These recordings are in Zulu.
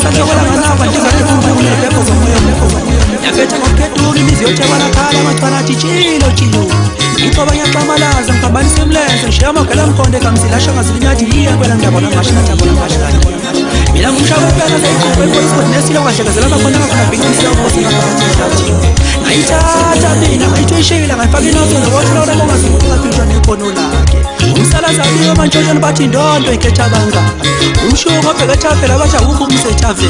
sachokola nganaba njengale kumbulo lepo zomoyo yaphetha ngokhethuka imizyo yothebakhala amachwana athi chilo chilo Itoba nyaqamalaza ngikhambanisa emlenze ngishiya amagela mkhonde kangizilasha ngazilinyathi yiye kwela ngiyabona ngashina ngiyabona ngashina mina ngumshaba phela leyiqoqo enkosi kodnesile kwahlekezela bakhona ngakhona bhikinisela ukuthi ngaphakathi ngayithatha mina ngayithweshela ngayifaka inoto nokothola kongazibukaphishwa nekhono lakhe umsalazabiyo mantshontshono bathi indondo ikhetha abangani umshuko obhekethafela bathi awukho umsethave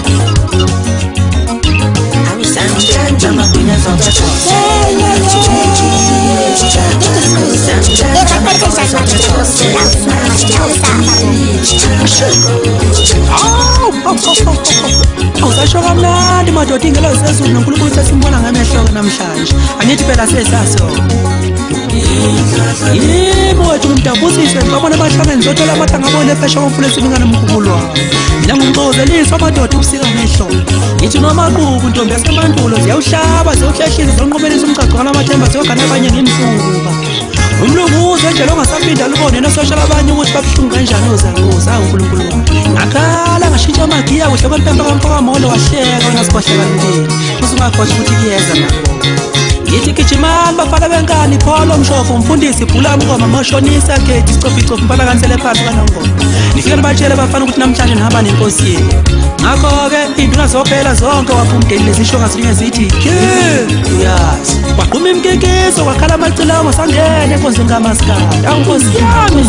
awusasho kamnandi madoda ingelo zezulu nonkulunkulu sesimbona ngamehlo namhlanje angithi phela sesaso yebo wethu ngimdabuzise ngibabona abahlangene zothola amahlangabone ephesha komfula esibingana nomkhululo wami mina ngumxozelisa amadoda ubusika ngehlo ngithi nomaqubu ntombi yasemandulo ziyawuhlaba ziyawuhlehlisa zonqomelisa umcaco ngalamathemba ziyogana abanye ngemsuka umlunguzo nje longasaphinda lubone nososhala abanye ukuthi babuhlungu kanjani ozakuza uNkulunkulu wami ngakhala ngashintsha amagiya kuhle kwempempe kamfoka molo wahleka ngasikhohleka ngini uzungakhohle ukuthi kuyeza nabo ngithi gijimani bafana benkani pholo mshofo umfundisi ibhula mngoma moshonisa gate isicoficofi mpala kansele phansi kanongoma nifike nibatshele bafana ukuthi namhlanje nihamba nenkosi yenu ngakho-ke induna zophela zonke waphumdeni lezisho ngazilinye zithi yes waqhuma imkikiso wakhala amacilongo sangena enkosini kamaskandi awunkosi yami